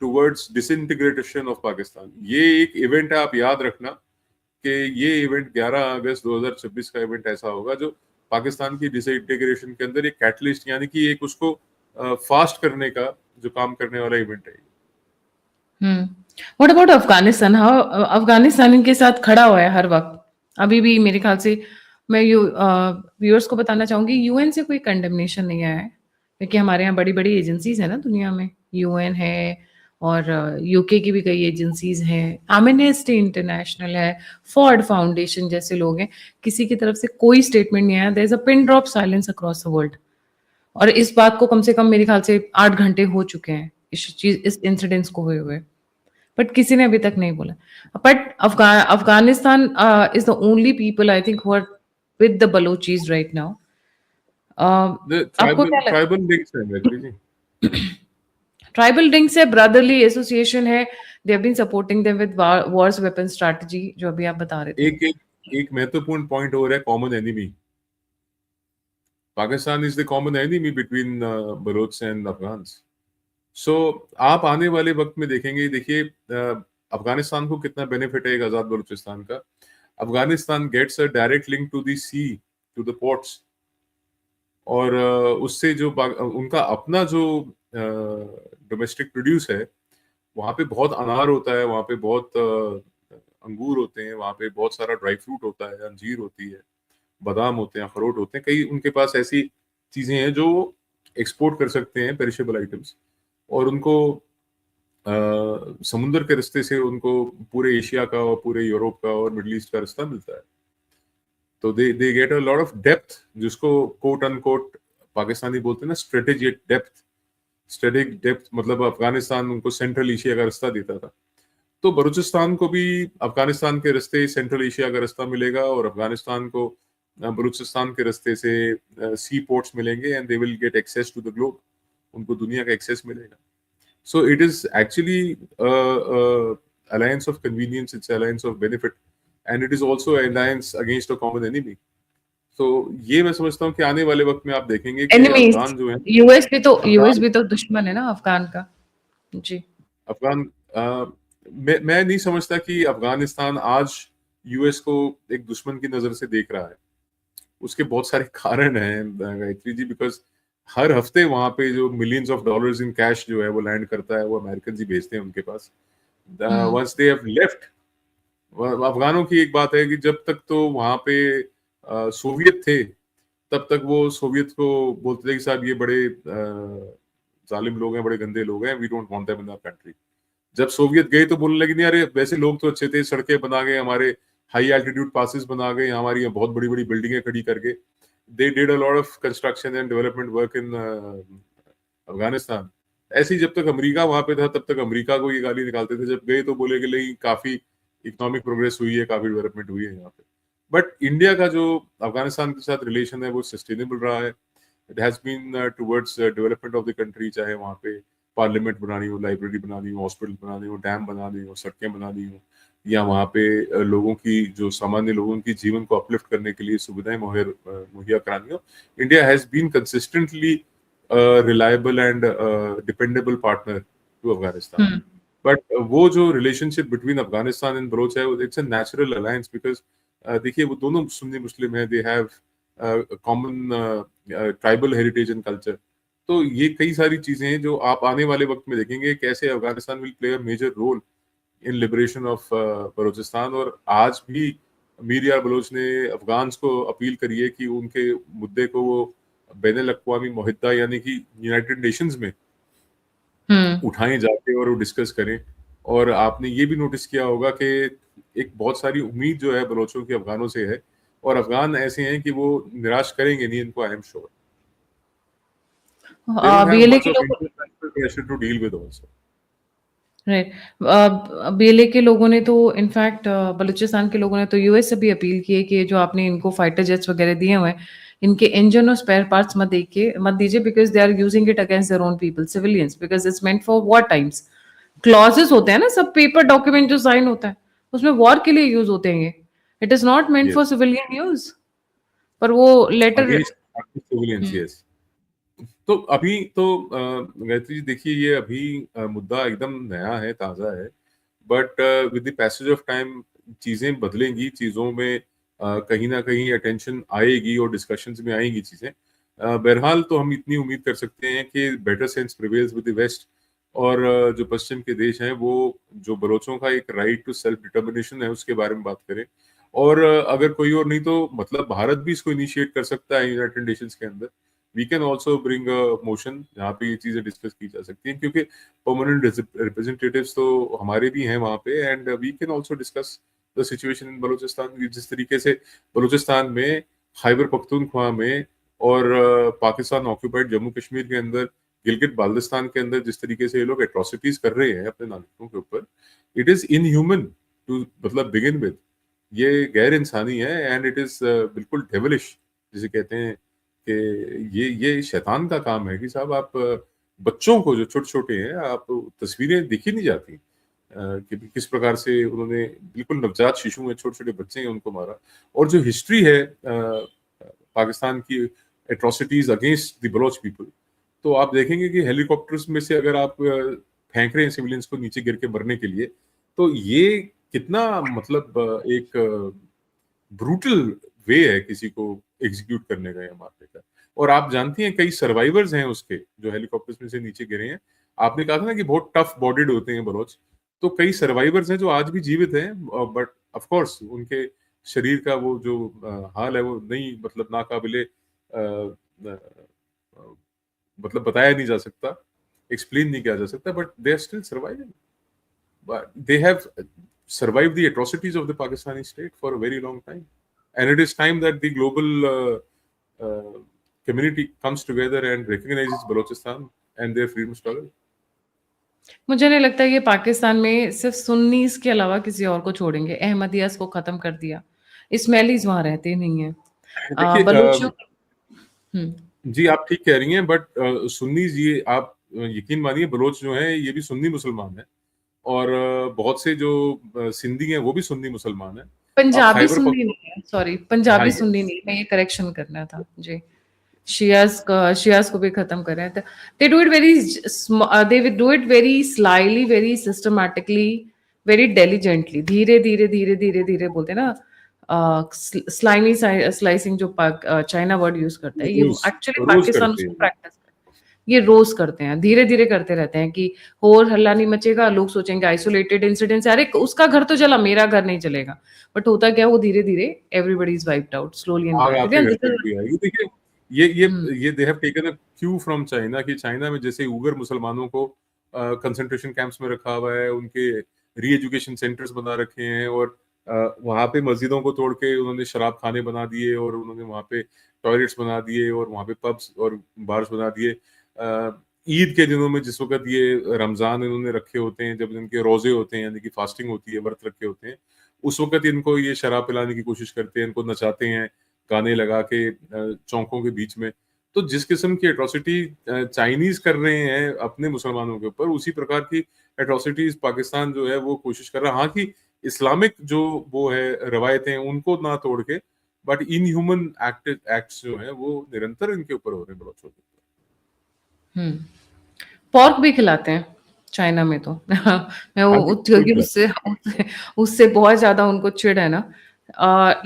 towards disintegration of Pakistan। ये एक इवेंट है, आप याद रखना कि ये इवेंट 11 अगस्त 2026 का इवेंट ऐसा होगा जो पाकिस्तान की डिसइंटीग्रेशन के अंदर एक कैटलिस्ट, यानी कि एक उसको फास्ट करने का जो काम करने वाला इवेंट है। What about Afghanistan? How Afghanistan इनके साथ खड़ा हुआ है हर वक्त। अभी भी मेरे ख्याल से, मैं व्यूअर्स को बताना चाहूंगी, यूएन से कोई कंडेमनेशन नहीं आया है, क्योंकि हमारे यहाँ बड़ी बड़ी एजेंसीज है ना दुनिया में। यूएन है, और यूके की भी कई एजेंसीज हैं, एमनेस्टी इंटरनेशनल है, फॉर्ड फाउंडेशन जैसे लोग हैं। किसी की तरफ से कोई स्टेटमेंट नहीं आया। There is a pin drop silence across the world. और इस बात को कम से कम मेरे ख्याल से 8 घंटे हो चुके हैं इस इंसिडेंट्स को हुए हुए, बट किसी ने अभी तक नहीं बोला। But Afghanistan is the only people I think who are with the Balochis right now. आपको क्या लगता ट्राइबल लिंक्स है मैत्री जी। है? ट्राइबल लिंक्स है, ब्रदरली एसोसिएशन है, they have been supporting them with wars weapon strategy, जो अभी आप बता रहे थे। एक महत्वपूर्ण पॉइंट हो रहा है, common enemy. Pakistan is the common enemy between Baloch and Afghans. So आप आने वाले वक्त में देखेंगे, देखिए अफगानिस्तान को कितना बेनिफिट है एक आजाद बलूचिस्तान का। Afghanistan gets a direct link to the sea, to the ports. और उससे जो उनका अपना जो डोमेस्टिक प्रोड्यूस है, वहाँ पे बहुत अनार होता है, वहाँ पे बहुत अंगूर होते हैं, वहाँ पे बहुत सारा ड्राई फ्रूट होता है, अंजीर होती है, बादाम होते हैं, अखरोट होते हैं। कई उनके पास ऐसी चीजें हैं जो एक्सपोर्ट कर सकते हैं, पेरिशेबल आइटम्स। और उनको समुद्र के रास्ते से उनको पूरे एशिया का और पूरे यूरोप का और मिडिल ईस्ट का रास्ता मिलता है। तो they get a lot of depth, जिसको कोट अनकोट पाकिस्तानी बोलते हैं ना, स्ट्रेटेजिक डेप्थ। स्ट्रेटेजिक डेप्थ मतलब अफगानिस्तान उनको सेंट्रल एशिया का रास्ता देता था। तो बलूचिस्तान को भी अफगानिस्तान के रास्ते सेंट्रल एशिया का रास्ता मिलेगा, और अफगानिस्तान को बलूचिस्तान के रास्ते से सी पोर्ट्स मिलेंगे, and they will get access to the globe. उनको दुनिया का एक्सेस मिलेगा। So it is actually alliance of convenience, it's alliance of benefit, and it is also alliance against a common enemy। तो ये मैं समझता हूँ कि आने वाले वक्त में आप देखेंगे कि एनिमीज, अफगान जो है, यूएस अफगान भी तो दुश्मन है ना अफगान का। जी। अफगान मैं नहीं समझता कि अफगानिस्तान आज यूएस को एक दुश्मन की नजर से देख रहा है। उसके बहुत सारे कारण हैं गायत्री जी, बिकॉज हर हफ्ते वहां पे जो millions of dollars in cash जो है वो लैंड करता है, वो अमेरिकन ही भेजते हैं उनके पास। हम्म वंस दे हैव लेफ्ट, अफगानों की एक बात है कि जब तक तो वहां पे सोवियत थे, तब तक वो सोवियत को बोलते थे कि साहब ये बड़े जालिम लोग हैं, बड़े गंदे लोग हैं, we don't want them in our country. जब सोवियत गए तो बोलने लगे नहीं अरे वैसे लोग तो अच्छे थे, सड़कें बना गए, हमारे हाई एल्टीट्यूड पासेस बना गए, हमारी यहाँ बहुत बड़ी बड़ी बिल्डिंगें खड़ी करके। They did a lot of construction and development work in Afghanistan. ऐसे ही जब तक अमेरिका वहां पे था तब तक अमेरिका को ये गाली निकालते थे, जब गए तो बोले कि नहीं काफी इकोनॉमिक प्रोग्रेस हुई है, काफी डेवलपमेंट हुई है यहाँ पे। बट इंडिया का जो अफगानिस्तान के साथ रिलेशन है वो सस्टेनेबल रहा है। It has been towards development of the country, चाहे वहाँ पे पार्लियामेंट बनानी हो, लाइब्रेरी बनानी हो, हॉस्पिटल बनानी हो, डैम बनानी हो, सड़कें बनानी हो, या वहाँ पे लोगों की जो सामान्य लोगों की जीवन को अपलिफ्ट करने के लिए सुविधाएं मुहैया करानी हो। India has been consistently reliable and dependable partner to Afghanistan. Hmm but वो जो relationship between Afghanistan and Baloch है, it's a natural alliance, because देखिए वो दोनों सुन्नी मुस्लिम है, they have common tribal heritage and culture. तो ये कई सारी चीजें हैं जो आप आने वाले वक्त में देखेंगे कैसे Afghanistan will play a major role in liberation of Balochistan. और आज भी मीर यार बलोच ने अफगान्स को अपील करी है कि उनके मुद्दे को वो बैन अल-अक़वामी मुहिद्दा यानी कि यूनाइटेड नेशंस में हम्म उठाएं जाके और वो डिस्कस करें। और आपने ये भी नोटिस किया होगा कि एक बहुत सारी उम्मीद जो है बलोचों की अफगानों से है, और अफगान ऐसे हैं कि वो निराश करेंगे नहीं इनको, I am sure. They don't have BLA much के ऑफ लोग international pressure to deal with also. Right. BLA के लोगों ने तो इनफैक्ट बलूचिस्तान के लोगों ने तो यूएस से भी अपील की है कि जो आपने इनको फाइटर जेट्स वगैरह दिए हुए हैं, इनके इंजन और स्पेयर पार्ट्स मत दीजिए, because they are using it against their own people civilians, because it's meant for war times. Clauses होते हैं ना, सब पेपर डॉक्यूमेंट जो साइन होता है उसमें वॉर के लिए यूज होते हैं ये। It is not meant for yes, civilian use. पर वो लेटर। Against civilians, yes. तो अभी तो गायत्री जी देखिए, ये अभी मुद्दा एकदम नया है, ताजा है। But with the passage of time चीजें बदलेंगी, चीजों में कहीं ना कहीं अटेंशन आएगी और डिस्कशंस में आएंगी चीजें। बहरहाल तो हम इतनी उम्मीद कर सकते हैं कि better sense prevails with the west. और जो पश्चिम के देश हैं वो जो बलोचों का एक राइट टू सेल्फ डिटर्मिनेशन है उसके बारे में बात करें। और अगर कोई और नहीं तो मतलब भारत भी इसको इनिशिएट कर सकता है यूनाइटेड नेशंस के अंदर। We can also bring a motion जहाँ पे ये चीजें डिस्कस की जा सकती हैं, क्योंकि परमानेंट रिप्रेजेंटेटिव्स तो हमारे भी हैं वहाँ पे, and we can also discuss the situation in Balochistan. जिस तरीके से बलूचिस्तान में, खैबर पख्तूनख्वा में, और पाकिस्तान ऑक्यूपाइड जम्मू कश्मीर के अंदर, गिलगित बाल्टिस्तान के अंदर जिस तरीके से ये लोग एट्रोसिटीज कर रहे हैं अपने नागरिकों के ऊपर, इट इज इनह्यूमन टू मतलब बिगिन विद। ये गैर इंसानी है, एंड इट इज बिल्कुल डेविलिश, जिसे कहते हैं कि ये शैतान का काम है कि साहब आप बच्चों को जो छोटे छोटे हैं, आप तस्वीरें देखी नहीं जाती कि किस प्रकार से उन्होंने, बिल्कुल नवजात शिशु हैं, छोटे छोटे बच्चे हैं, उनको मारा। और जो हिस्ट्री है पाकिस्तान की atrocities against the Baloch people, तो आप देखेंगे कि हेलीकॉप्टर्स में से अगर आप फेंक रहे हैं सिविलियंस को नीचे गिर के मरने के लिए, तो ये कितना मतलब एक ब्रूटल वे है किसी को एग्जीक्यूट करने का या मारने का। और आप जानती हैं कई सर्वाइवर्स हैं उसके, जो हेलीकॉप्टर्स में से नीचे गिरे हैं। आपने कहा था ना कि बहुत टफ बॉडीड होते हैं बलोच, तो कई सर्वाइवर्स हैं जो आज भी जीवित हैं, बट ऑफ कोर्स उनके शरीर का वो जो हाल है वो नहीं, मतलब नाकाबिले मतलब बताया नहीं जा सकता, एक्सप्लेन नहीं किया जा सकता, but they are still surviving. They have survived the atrocities of the Pakistani state for a very long time. And it is time that the global community comes together and recognizes Balochistan and their freedom struggle. मुझे नहीं लगता कि पाकिस्तान में सिर्फ सुन्नीस के अलावा किसी और को छोड़ेंगे। अहमदियास को खत्म कर दिया, इस्माइलीज वहां रहते नहीं है। देखिए बलूचियों। हम्म जी आप ठीक कह रही हैं, बट सुन्नीज, ये आप यकीन मानिए बलोच जो हैं ये भी सुन्नी मुसलमान हैं। और बहुत से जो सिंधी हैं वो भी सुन्नी मुसलमान हैं। अब पंजाबी खैबर सुन्नी पख्तून, नहीं है, सॉरी, हाँ पंजाबी ये, सुन्नी नहीं, मैं ये करेक्शन करना था जी। शियाज को भी खत्म कर रहे हैं। They do it very, they do it very slyly, very systematically, very diligently, धीरे धीरे धीरे धीरे धीरे बोलते हैं ना। स्लाइमी स्लाइसिंग जो चाइना वर्ड यूज करता है, ये रोज एक्चुअली रोज पाकिस्तान करते उसको हैं। प्रैक्टिस ये रोज करते हैं, धीरे धीरे करते रहते हैं कि और हल्ला नहीं मचेगा, लोग सोचेंगे आइसोलेटेड इंसिडेंट्स, अरे उसका घर तो जला, मेरा घर नहीं जलेगा। बट होता क्या, वो धीरे धीरे everybody is wiped out slowly and आग आपके घर तक ग्रेजुअली। भी आई। देखिए, ये दे have taken a Q from China, कि चाइना में जैसे उइगर मुसलमानों को कंसंट्रेशन कैंप्स में रखा हुआ है, उनके री एजुकेशन सेंटर्स बना रखे हैं, और वहां पे मस्जिदों को तोड़ के उन्होंने शराब खाने बना दिए, और उन्होंने वहां पे टॉयलेट्स बना दिए, और वहां पे पब्स और बार्स बना दिए। ईद के दिनों में जिस वक्त ये रमजान इन्होंने रखे होते हैं, जब इनके रोजे होते हैं, यानी कि फास्टिंग होती है, व्रत रखे होते हैं, उस वक्त इनको ये शराब पिलाने की कोशिश करते हैं, इनको नचाते हैं गाने लगा के चौकों के बीच में। तो जिस किस्म की एट्रोसिटी चाइनीज कर रहे हैं अपने मुसलमानों के ऊपर, उसी प्रकार की एट्रोसिटीज पाकिस्तान जो है वो कोशिश कर रहा है। हाँ, कि इस्लामिक जो वो है रवायतें उनको ना तोड़ के, बट इनह्यूमन एक्ट्स जो है वो निरंतर इनके ऊपर हो रहे हैं बलोचों के ऊपर। पोर्क भी खिलाते हैं चाइना में तो मैं हाँ वो जी, कोई क्योंकि बात उससे बहुत ज्यादा उनको चिढ़ है ना।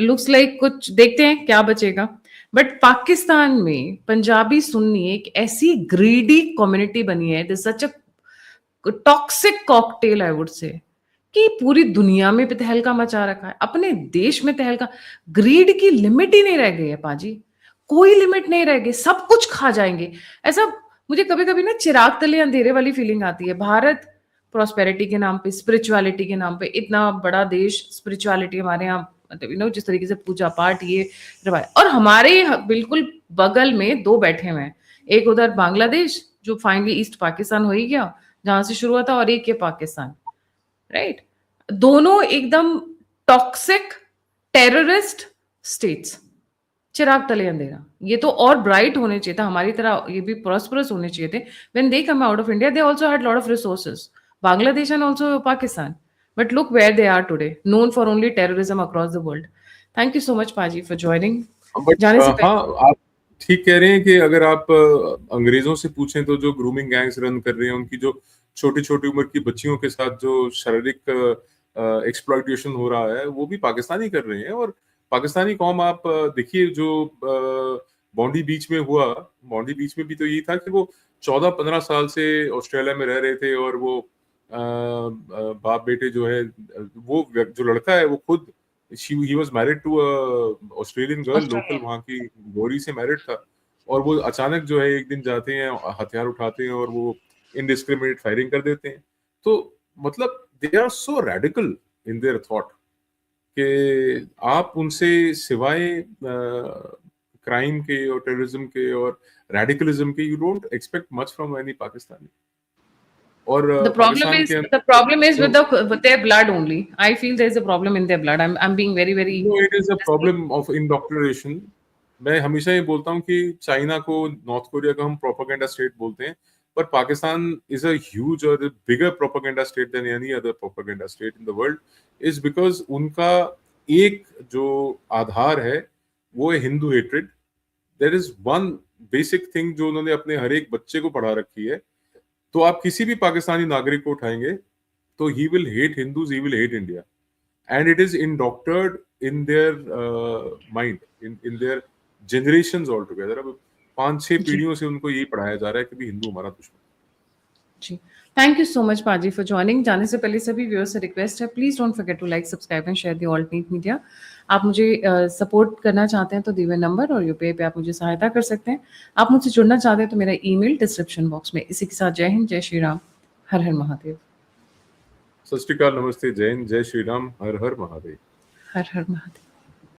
लुक्स लाइक कुछ देखते हैं क्या बचेगा। बट पाकिस्तान में पंजाबी सुन्नी एक ऐसी ग्रीडी कम्युनिटी बनी है, this such a toxic cocktail I would से, कि पूरी दुनिया में भी तहलका मचा रखा है, अपने देश में तहलका। ग्रीड की लिमिट ही नहीं रह गई है पाजी, कोई लिमिट नहीं रह गई, सब कुछ खा जाएंगे। ऐसा मुझे कभी कभी ना चिराग तले अंधेरे वाली फीलिंग आती है। भारत प्रॉस्पेरिटी के नाम पे, स्पिरिचुअलिटी के नाम पे, इतना बड़ा देश, स्पिरिचुअलिटी हमारे यहाँ, मतलब जिस तरीके से पूजा पाठ ये रवायत, और हमारे बिल्कुल बगल में दो बैठे हुए हैं, एक उधर बांग्लादेश जो फाइनली ईस्ट पाकिस्तान हो ही गया, जहां से शुरू हुआ था, और एक ये पाकिस्तान, राइट। दोनों एकदम टॉक्सिक टेररिस्ट स्टेट्स, चिराग तले अंधेरा। ये तो और ब्राइट होने चाहिए था, हमारी तरह ये भी प्रॉस्परस होने चाहिए थे। When they come out of India they also had lot of resources, Bangladesh and also Pakistan, but look where they are today, known for only terrorism across the world. Thank you so much पाजी for joining. But जाने से हाँ, पहले आप ठीक कह रहे हैं कि अगर आप अंग्रेजों से पूछें तो जो ग्रूमिंग गैंग्स रन कर रहे हैं, उनकी जो छोटी छोटी उम्र की बच्चियों के साथ जो शारीरिक एक्सप्लॉइटेशन हो रहा है, वो भी पाकिस्तानी कर रहे हैं। और पाकिस्तानी कौम, आप देखिए जो बॉन्डी बीच में हुआ, बॉन्डी बीच में भी तो यही था कि वो 14-15 साल से ऑस्ट्रेलिया में रह रहे थे, और वो बाप बेटे जो है, वो जो लड़का है वो खुद he was married to a Australian girl, local Australia. वहां की गोरी से मैरिड था। और वो अचानक जो है एक दिन जाते हैं, हथियार उठाते हैं, और वो इनडिस्क्रिमिनेट फायरिंग कर देते हैं। तो मतलब they are so radical in their thought कि आप उनसे सिवाय क्राइम के और टेररिज्म के और रेडिकलिज्म के, you don't expect much from any Pakistani. और पाकिस्तान के The problem is with अंदर with their blood only. I feel there is a problem in their blood. I'm being very very no, it is a problem of indoctrination. मैं हमेशा ये बोलता हूँ कि China को, नॉर्थ कोरिया को हम प्रोपेगेंडा स्टेट बोलते हैं, पर पाकिस्तान इज अ ह्यूज और bigger propaganda state than any other propaganda state in the world, is because उनका एक जो आधार है वो है Hindu hatred. There is one basic thing जो उन्होंने अपने हर एक बच्चे को पढ़ा रखी है। तो आप किसी भी पाकिस्तानी नागरिक को उठाएंगे तो he will hate Hindus, he will hate India, and it is indoctored in their mind, in their generations altogether। अब 5-6 जी पीढ़ियों से उनको यही पढ़ाया जा रहा है कि भी हिंदू हमारा दुश्मन। जी। थैंक यू सो मच पाजी फॉर ज्वाइनिंग। जाने से पहले सभी व्यूअर्स से रिक्वेस्ट है, please don't forget to like, subscribe and share the alternate media. आप मुझे सपोर्ट करना चाहते हैं तो दिए हुए नंबर और यूपीआई पे आप मुझे सहायता कर सकते हैं। आप मुझसे जुड़ना चाहते हैं तो मेरा ईमेल डिस्क्रिप्शन बॉक्स में। इसी के साथ जय हिंद, जय श्री राम, हर हर महादेव। सत श्री अकाल, नमस्ते, जय हिंद, जय श्री राम, हर हर महादेव। हर हर महादेव।